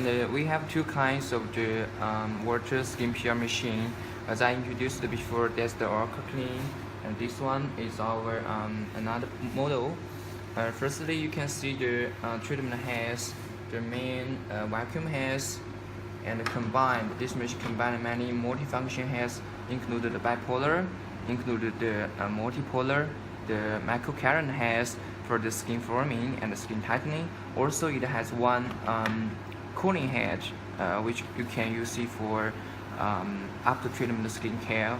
And we have two kinds of the water skin pure machine. As I introduced before, that's the Oracle Clean, and this one is our another model. Firstly, you can see the treatment has the main vacuum has, and combined this machine combined many multifunction has, included the bipolar, included the multipolar, the microcurrent has for the skin forming and the skin tightening. Also, it has one cooling head, which you can use it for after treatment skin care,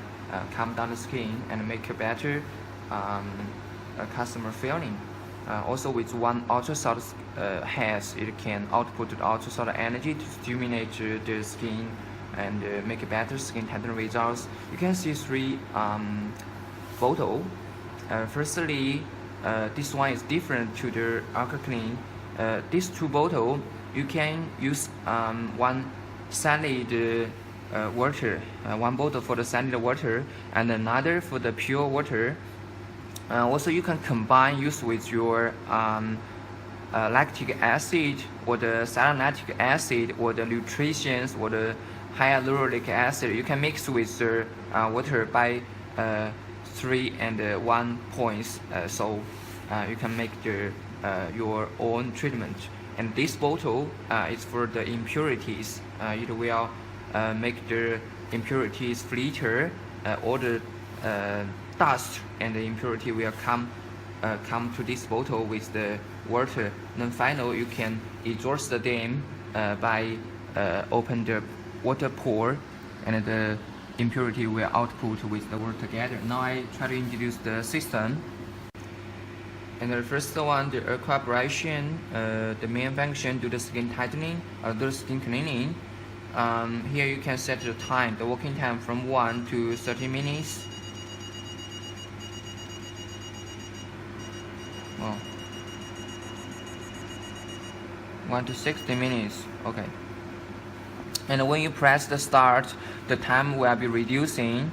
calm down the skin and make a better customer feeling. Also, with one ultrasound head, it can output the ultrasound energy to stimulate the skin and make a better skin tightening results. You can see three photos. Firstly, this one is different to the Ultra Clean. These two bottles, you can use one solid water, one bottle for the solid water and another for the pure water. Also, you can combine use with your lactic acid or the salicylic acid or the nutrition or the hyaluronic acid. You can mix with the water by 3 and 1 points, so you can make your own treatment. And this bottle is for the impurities. It will make the impurities filter, all the dust and the impurity will come to this bottle with the water. Then finally, you can exhaust them by open the water pour, and the impurity will output with the water together. Now I try to introduce the system. And the first one, the aquabrasion, the main function do the skin tightening, do the skin cleaning. Here you can set the time, the working time from 1 to 30 minutes. Well, 1 to 60 minutes. Okay. And when you press the start, the time will be reducing.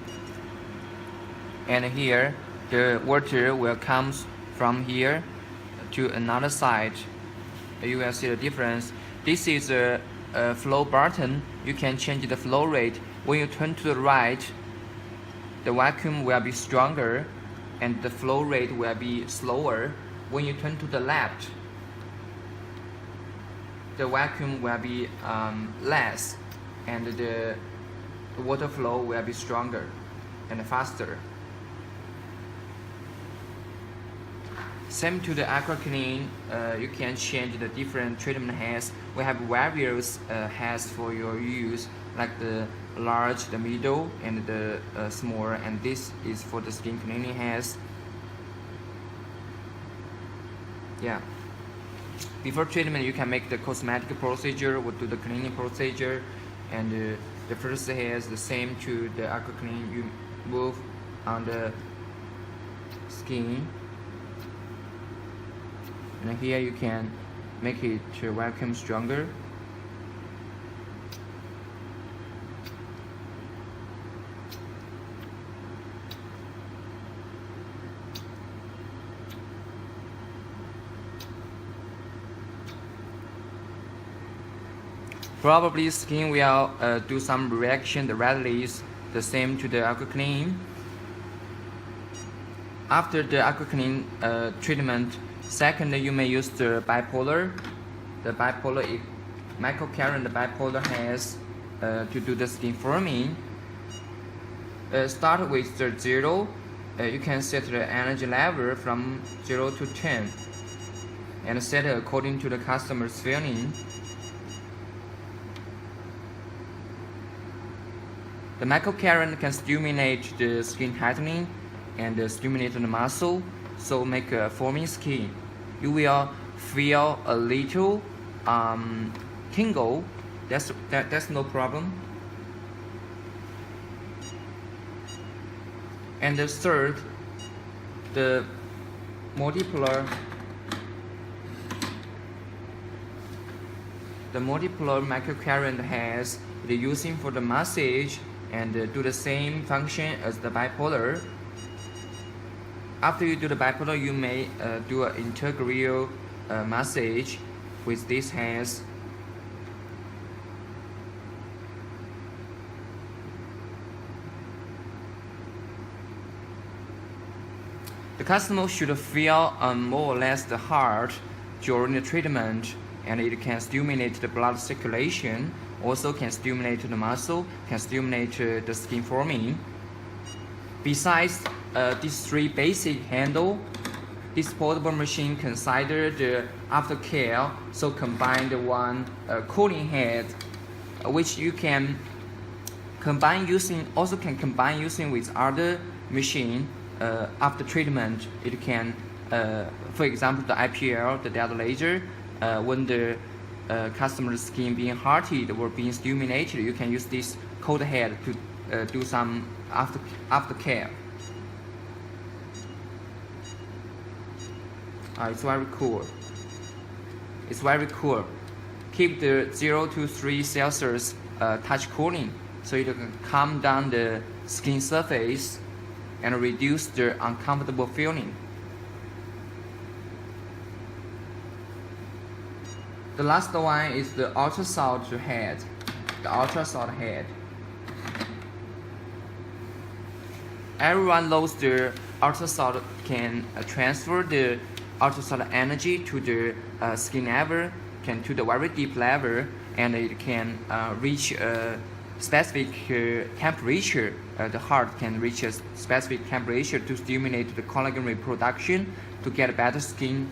And here, the water will come from here to another side. You will see the difference. This is a flow button. You can change the flow rate. When you turn to the right, the vacuum will be stronger and the flow rate will be slower. When you turn to the left, the vacuum will be less and the water flow will be stronger and faster. Same to the Aqua Clean, you can change the different treatment heads. We have various heads for your use, like the large, the middle, and the small. And this is for the skin cleaning heads. Yeah. Before treatment, you can make the cosmetic procedure or do the cleaning procedure. And the first hair is the same to the Aqua Clean. You move on the skin. And here you can make it to vacuum stronger. Probably skin will do some reaction, the release, the same to the Aqua Clean. After the Aqua Clean treatment, second, you may use the bipolar. The bipolar microcurrent bipolar has to do the skin forming. Start with the 0. You can set the energy level from 0 to 10 and set it according to the customer's feeling. The microcurrent can stimulate the skin tightening and stimulate the muscle, so make a forming skin. You will feel a little tingle. That's no problem. And the third, the multipolar microcurrent has the using for the massage and do the same function as the bipolar. After you do the bipolar, you may do an integral massage with these hands. The customer should feel more or less the heart during the treatment, and it can stimulate the blood circulation, also can stimulate the muscle, can stimulate the skin forming. Besides these three basic handle, this portable machine consider the aftercare, so combine the one cooling head, which you can combine using with other machine after treatment. It can, for example, the IPL, the dead laser, when the customer's skin being heated or being stimulated, you can use this cold head to do some aftercare. It's very cool. It's very cool. Keep the 0 to 3 Celsius touch cooling, so it can calm down the skin surface and reduce the uncomfortable feeling. The last one is the ultrasound head. The ultrasound head. Everyone knows the ultrasound can transfer the ultrasound energy to the skin level, to the very deep level, and it can reach a specific temperature. The heart can reach a specific temperature to stimulate the collagen reproduction to get better skin.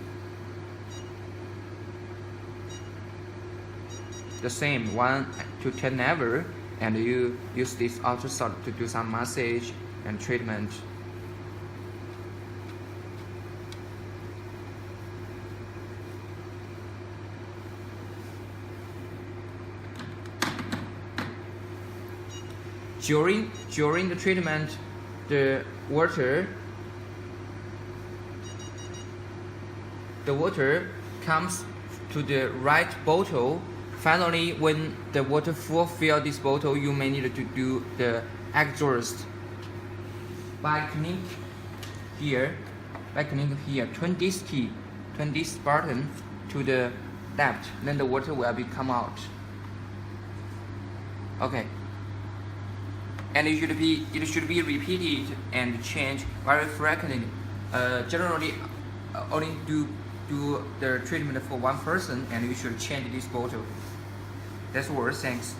The same 1 to 10 level, and you use this ultrasound to do some massage and treatment. During the treatment, the water comes to the right bottle. Finally, when the water fulfill this bottle, you may need to do the exhaust. By clicking here, turn this key, turn this button to the left, then the water will come out. Okay. And it should be repeated and changed very frequently. Generally, only do the treatment for one person, and you should change this bottle. That's all. Thanks.